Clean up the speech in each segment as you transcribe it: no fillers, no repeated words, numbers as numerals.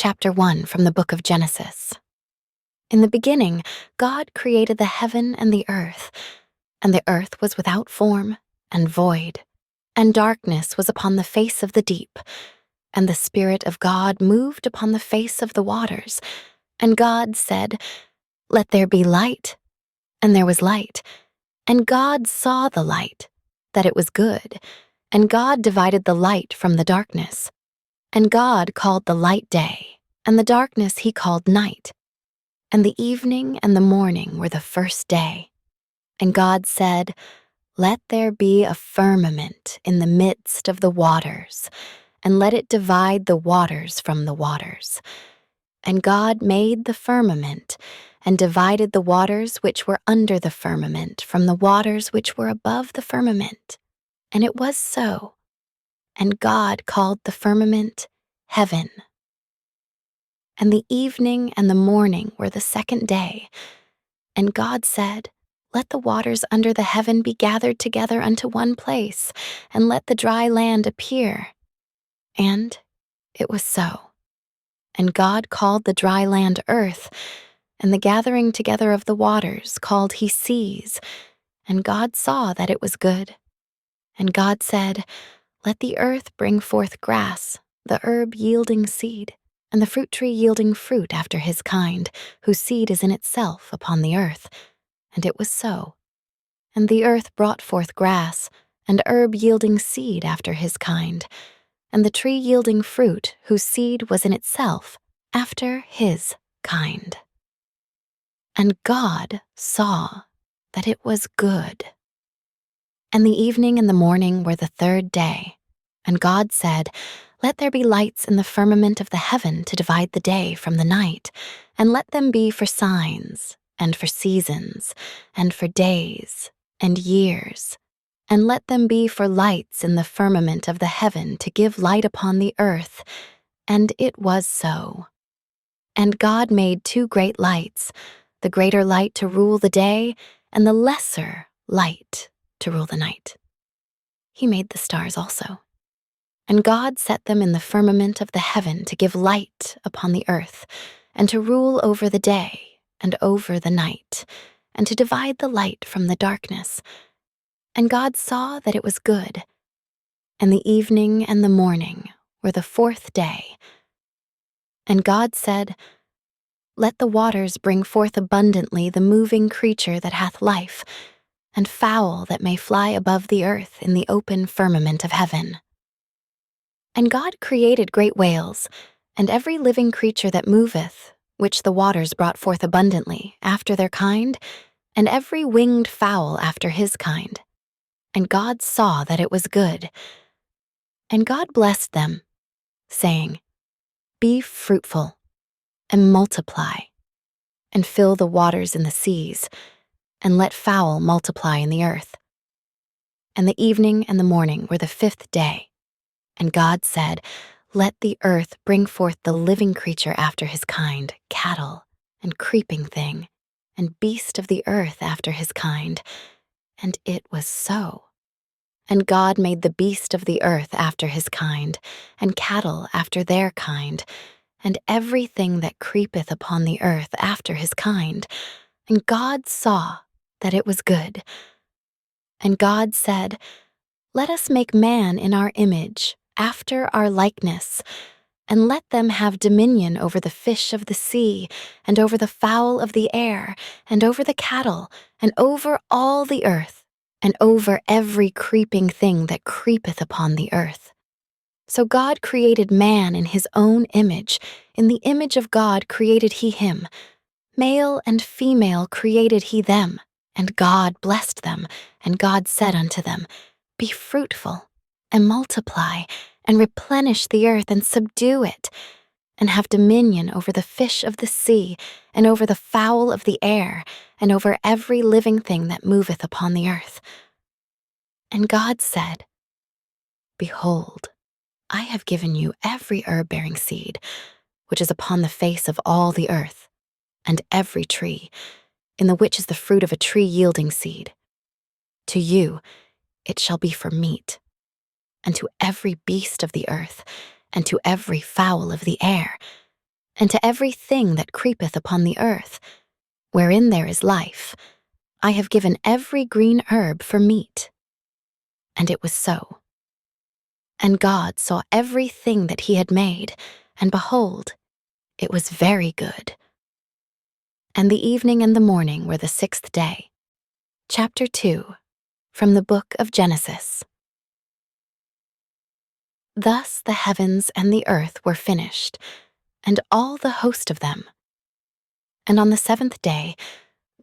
chapter 1 from the book of Genesis. In the beginning, God created the heaven and the earth was without form and void, and darkness was upon the face of the deep, and the Spirit of God moved upon the face of the waters. And God said, "Let there be light." And there was light. And God saw the light, that it was good, and God divided the light from the darkness. And God called the light day, and the darkness he called night. And the evening and the morning were the first day. And God said, "Let there be a firmament in the midst of the waters, and let it divide the waters from the waters." And God made the firmament, and divided the waters which were under the firmament from the waters which were above the firmament. And it was so. And God called the firmament heaven. And the evening and the morning were the second day. And God said, "Let the waters under the heaven be gathered together unto one place, and let the dry land appear." And it was so. And God called the dry land earth, and the gathering together of the waters called he seas. And God saw that it was good. And God said, "Let the earth bring forth grass, the herb yielding seed, and the fruit tree yielding fruit after his kind, whose seed is in itself upon the earth." And it was so. And the earth brought forth grass, and herb yielding seed after his kind, and the tree yielding fruit, whose seed was in itself after his kind. And God saw that it was good. And the evening and the morning were the third day. And God said, "Let there be lights in the firmament of the heaven to divide the day from the night, and let them be for signs, and for seasons, and for days, and years. And let them be for lights in the firmament of the heaven to give light upon the earth." And it was so. And God made two great lights, the greater light to rule the day, and the lesser light to rule the night. He made the stars also. And God set them in the firmament of the heaven to give light upon the earth, and to rule over the day and over the night, and to divide the light from the darkness. And God saw that it was good. And the evening and the morning were the fourth day. And God said, "Let the waters bring forth abundantly the moving creature that hath life, and fowl that may fly above the earth in the open firmament of heaven." And God created great whales, and every living creature that moveth, which the waters brought forth abundantly after their kind, and every winged fowl after his kind. And God saw that it was good. And God blessed them, saying, "Be fruitful, and multiply, and fill the waters in the seas, and let fowl multiply in the earth." And the evening and the morning were the fifth day. And God said, "Let the earth bring forth the living creature after his kind, cattle, and creeping thing, and beast of the earth after his kind." And it was so. And God made the beast of the earth after his kind, and cattle after their kind, and everything that creepeth upon the earth after his kind. And God saw that it was good. And God said, "Let us make man in our image, after our likeness, and let them have dominion over the fish of the sea, and over the fowl of the air, and over the cattle, and over all the earth, and over every creeping thing that creepeth upon the earth." So God created man in his own image. In the image of God created he him. Male and female created he them. And God blessed them. And God said unto them, "Be fruitful, and multiply, and replenish the earth, and subdue it, and have dominion over the fish of the sea, and over the fowl of the air, and over every living thing that moveth upon the earth." And God said, "Behold, I have given you every herb-bearing seed, which is upon the face of all the earth, and every tree, in the which is the fruit of a tree yielding seed. To you it shall be for meat, and to every beast of the earth, and to every fowl of the air, and to every thing that creepeth upon the earth, wherein there is life, I have given every green herb for meat. And it was so. And God saw everything that he had made, and behold, it was very good. And the evening and the morning were the sixth day. Chapter 2, from the book of Genesis. Thus the heavens and the earth were finished, and all the host of them. And on the seventh day,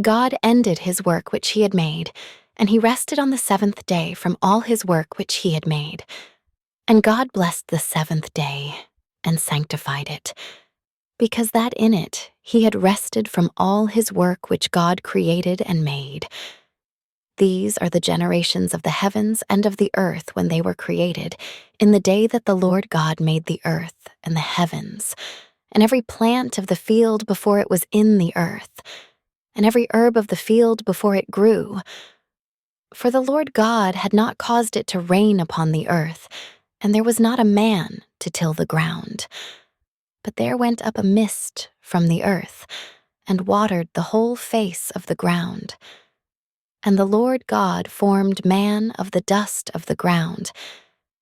God ended his work which he had made, and he rested on the seventh day from all his work which he had made. And God blessed the seventh day and sanctified it, because that in it he had rested from all his work which God created and made. These are the generations of the heavens and of the earth when they were created, in the day that the Lord God made the earth and the heavens, and every plant of the field before it was in the earth, and every herb of the field before it grew. For the Lord God had not caused it to rain upon the earth, and there was not a man to till the ground. But there went up a mist from the earth, and watered the whole face of the ground. And the Lord God formed man of the dust of the ground,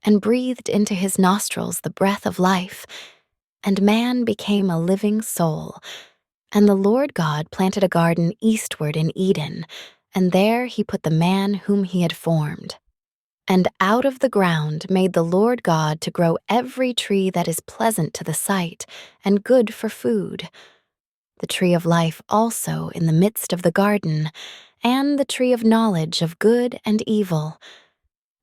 and breathed into his nostrils the breath of life, and man became a living soul. And the Lord God planted a garden eastward in Eden, and there he put the man whom he had formed. And out of the ground made the Lord God to grow every tree that is pleasant to the sight, and good for food. The tree of life also in the midst of the garden, and the tree of knowledge of good and evil.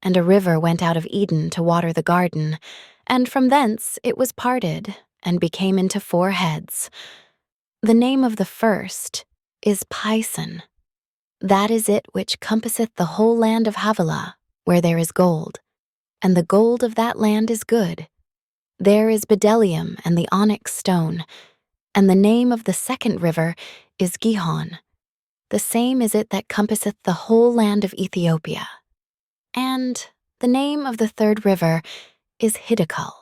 And a river went out of Eden to water the garden, and from thence it was parted, and became into 4 heads. The name of the first is Pison. That is it which compasseth the whole land of Havilah, where there is gold, and the gold of that land is good. There is bdellium and the onyx stone, and the name of the second river is Gihon. The same is it that compasseth the whole land of Ethiopia. And the name of the third river is Hiddekal.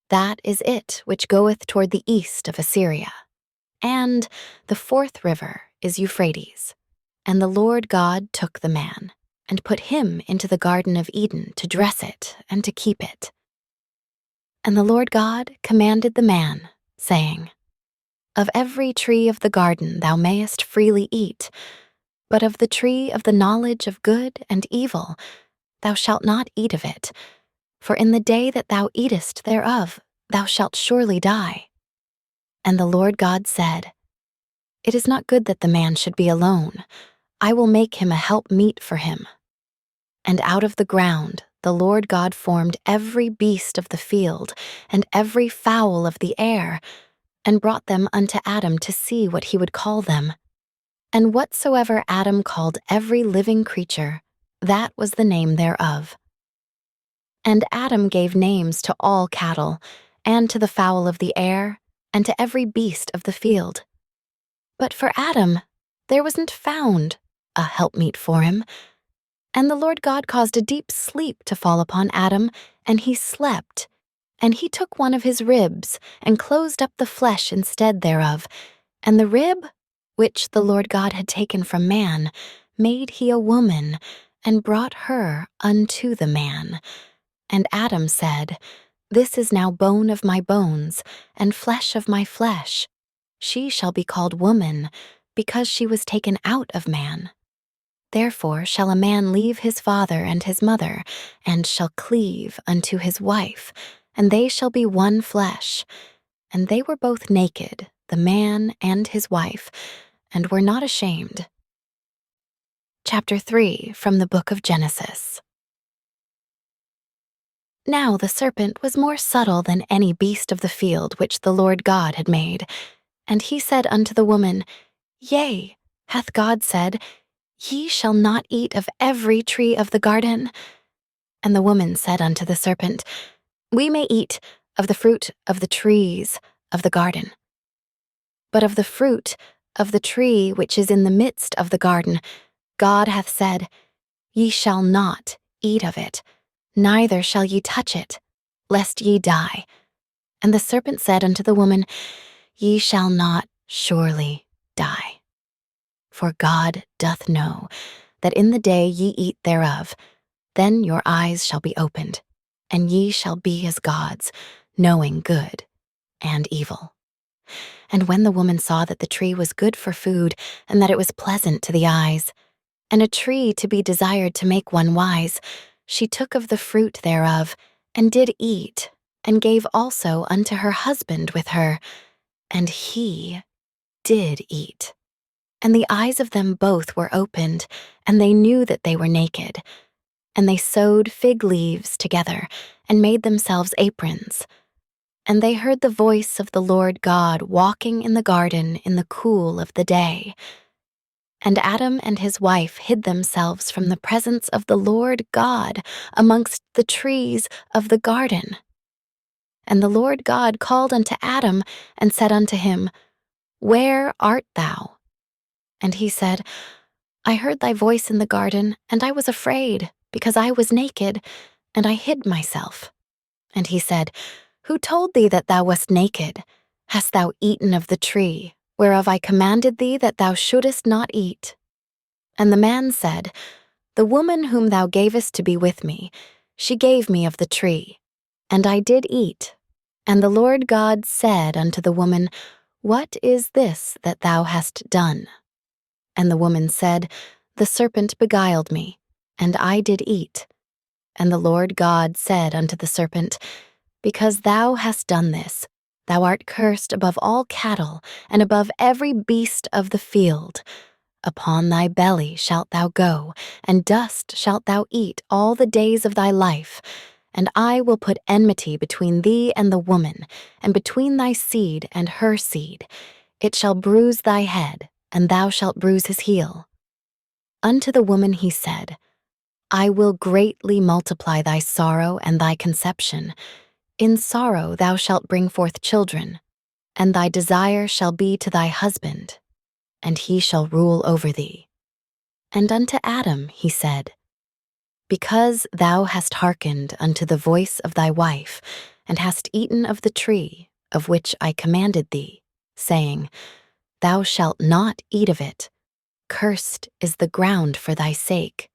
That is it which goeth toward the east of Assyria. And the fourth river is Euphrates. And the Lord God took the man, and put him into the Garden of Eden to dress it and to keep it. And the Lord God commanded the man, saying, Of every tree of the garden thou mayest freely eat, but of the tree of the knowledge of good and evil thou shalt not eat of it, for in the day that thou eatest thereof thou shalt surely die. And the Lord God said, It is not good that the man should be alone. I will make him a helpmeet for him. And out of the ground the Lord God formed every beast of the field, and every fowl of the air, and brought them unto Adam to see what he would call them. And whatsoever Adam called every living creature, that was the name thereof. And Adam gave names to all cattle, and to the fowl of the air, and to every beast of the field. But for Adam there wasn't found a helpmeet for him. And the Lord God caused a deep sleep to fall upon Adam, and he slept. And he took one of his ribs, and closed up the flesh instead thereof. And the rib, which the Lord God had taken from man, made he a woman, and brought her unto the man. And Adam said, This is now bone of my bones, and flesh of my flesh. She shall be called woman, because she was taken out of man. Therefore shall a man leave his father and his mother, and shall cleave unto his wife, and they shall be one flesh. And they were both naked, the man and his wife, and were not ashamed. Chapter 3, from the book of Genesis. Now the serpent was more subtle than any beast of the field which the Lord God had made. And he said unto the woman, Yea, hath God said, Ye shall not eat of every tree of the garden? And the woman said unto the serpent, We may eat of the fruit of the trees of the garden. But of the fruit of the tree which is in the midst of the garden, God hath said, Ye shall not eat of it, neither shall ye touch it, lest ye die. And the serpent said unto the woman, Ye shall not surely die. For God doth know that in the day ye eat thereof, then your eyes shall be opened, and ye shall be as gods, knowing good and evil. And when the woman saw that the tree was good for food, and that it was pleasant to the eyes, and a tree to be desired to make one wise, she took of the fruit thereof, and did eat, and gave also unto her husband with her, and he did eat. And the eyes of them both were opened, and they knew that they were naked. And they sewed fig leaves together, and made themselves aprons. And they heard the voice of the Lord God walking in the garden in the cool of the day. And Adam and his wife hid themselves from the presence of the Lord God amongst the trees of the garden. And the Lord God called unto Adam, and said unto him, Where art thou? And he said, I heard thy voice in the garden, and I was afraid, because I was naked, and I hid myself. And he said, Who told thee that thou wast naked? Hast thou eaten of the tree, whereof I commanded thee that thou shouldest not eat? And the man said, The woman whom thou gavest to be with me, she gave me of the tree, and I did eat. And the Lord God said unto the woman, What is this that thou hast done? And the woman said, The serpent beguiled me, and I did eat. And the Lord God said unto the serpent, Because thou hast done this, thou art cursed above all cattle, and above every beast of the field. Upon thy belly shalt thou go, and dust shalt thou eat all the days of thy life. And I will put enmity between thee and the woman, and between thy seed and her seed. It shall bruise thy head, and thou shalt bruise his heel. Unto the woman he said, I will greatly multiply thy sorrow and thy conception. In sorrow thou shalt bring forth children, and thy desire shall be to thy husband, and he shall rule over thee. And unto Adam he said, Because thou hast hearkened unto the voice of thy wife, and hast eaten of the tree of which I commanded thee, saying, Thou shalt not eat of it, cursed is the ground for thy sake.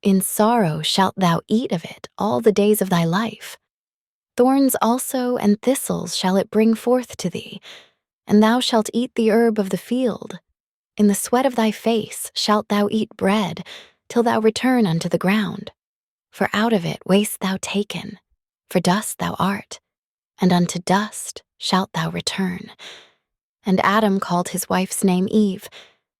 In sorrow shalt thou eat of it all the days of thy life. Thorns also and thistles shall it bring forth to thee, and thou shalt eat the herb of the field. In the sweat of thy face shalt thou eat bread, till thou return unto the ground. For out of it wast thou taken, for dust thou art, and unto dust shalt thou return. And Adam called his wife's name Eve,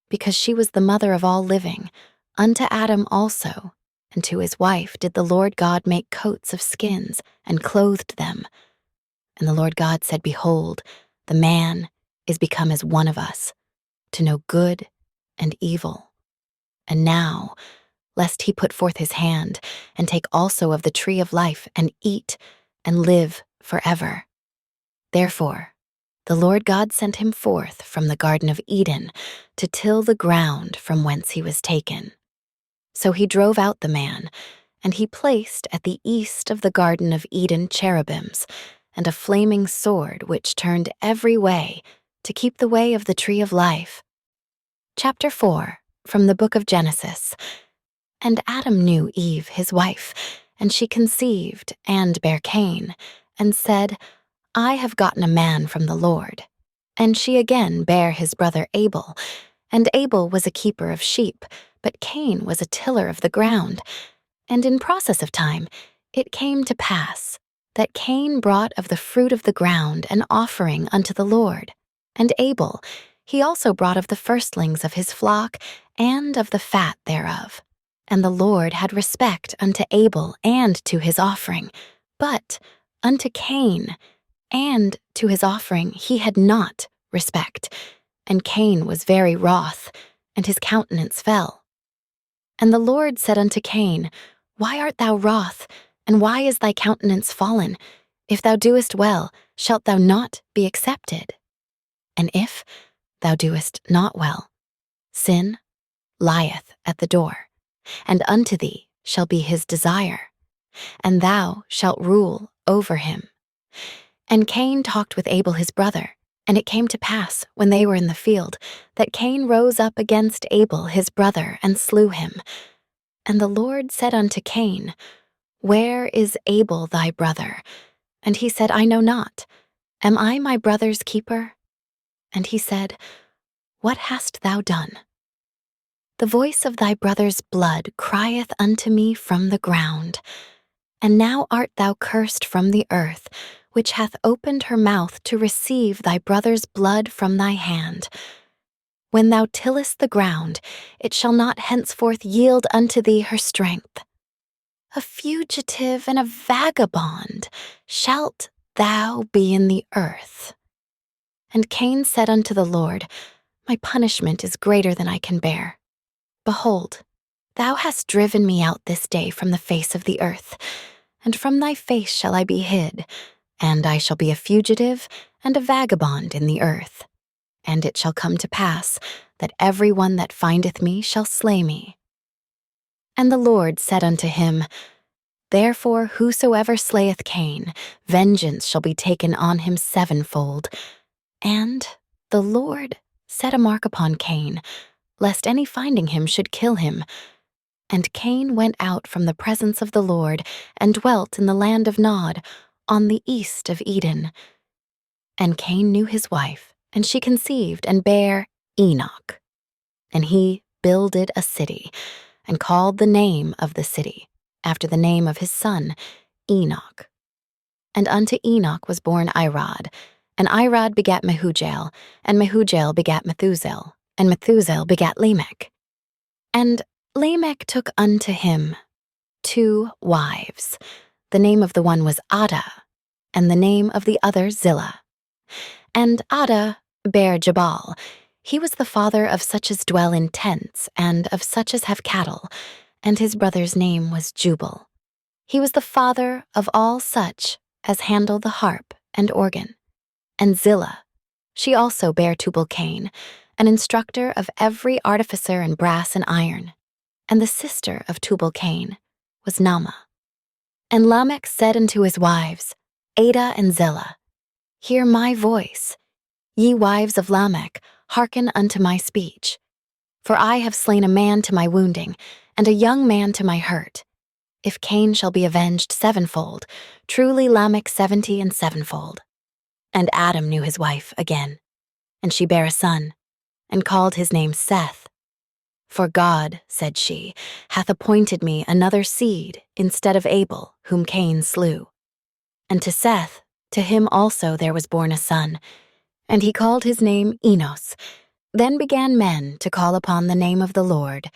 because she was the mother of all living. Unto Adam also, and to his wife did the Lord God make coats of skins, and clothed them. And the Lord God said, Behold, the man is become as one of us, to know good and evil. And now, lest he put forth his hand, and take also of the tree of life, and eat, and live forever. Therefore, the Lord God sent him forth from the Garden of Eden to till the ground from whence he was taken. So he drove out the man, and he placed at the east of the Garden of Eden cherubims, and a flaming sword which turned every way to keep the way of the tree of life. Chapter 4, from the book of Genesis. And Adam knew Eve his wife, and she conceived and bare Cain, and said, I have gotten a man from the Lord. And she again bare his brother Abel, and Abel was a keeper of sheep, but Cain was a tiller of the ground. And in process of time, it came to pass that Cain brought of the fruit of the ground an offering unto the Lord. And Abel, he also brought of the firstlings of his flock and of the fat thereof. And the Lord had respect unto Abel and to his offering, but unto Cain and to his offering he had not respect. And Cain was very wroth, and his countenance fell. And the Lord said unto Cain, Why art thou wroth, and why is thy countenance fallen? If thou doest well, shalt thou not be accepted? And if thou doest not well, sin lieth at the door, and unto thee shall be his desire, and thou shalt rule over him. And Cain talked with Abel his brother, And it came to pass, when they were in the field, that Cain rose up against Abel his brother, and slew him. And the Lord said unto Cain, Where is Abel thy brother? And he said, I know not. Am I my brother's keeper? And he said, What hast thou done? The voice of thy brother's blood crieth unto me from the ground. And now art thou cursed from the earth, which hath opened her mouth to receive thy brother's blood from thy hand. When thou tillest the ground, it shall not henceforth yield unto thee her strength. A fugitive and a vagabond shalt thou be in the earth. And Cain said unto the Lord, My punishment is greater than I can bear. Behold, thou hast driven me out this day from the face of the earth, and from thy face shall I be hid, and I shall be a fugitive and a vagabond in the earth. And it shall come to pass that every one that findeth me shall slay me. And the Lord said unto him, Therefore whosoever slayeth Cain, vengeance shall be taken on him sevenfold. And the Lord set a mark upon Cain, lest any finding him should kill him. And Cain went out from the presence of the Lord, and dwelt in the land of Nod, on the east of Eden. And Cain knew his wife, and she conceived and bare Enoch. And he builded a city, and called the name of the city, after the name of his son, Enoch. And unto Enoch was born Irad, and Irad begat Mehujael, and Mehujael begat Methusael, and Methusael begat Lamech. And Lamech took unto him 2 wives. The name of the one was Ada, and the name of the other Zillah. And Ada bare Jabal. He was the father of such as dwell in tents, and of such as have cattle, and his brother's name was Jubal. He was the father of all such as handle the harp and organ. And Zillah, she also bare Tubal-Cain, an instructor of every artificer in brass and iron. And the sister of Tubal-Cain was Naamah. And Lamech said unto his wives, Ada and Zillah, Hear my voice. Ye wives of Lamech, hearken unto my speech. For I have slain a man to my wounding, and a young man to my hurt. If Cain shall be avenged sevenfold, truly Lamech 70 and sevenfold. And Adam knew his wife again, and she bare a son, and called his name Seth. For God, said she, hath appointed me another seed instead of Abel, whom Cain slew. And to Seth, to him also there was born a son, and he called his name Enos. Then began men to call upon the name of the Lord,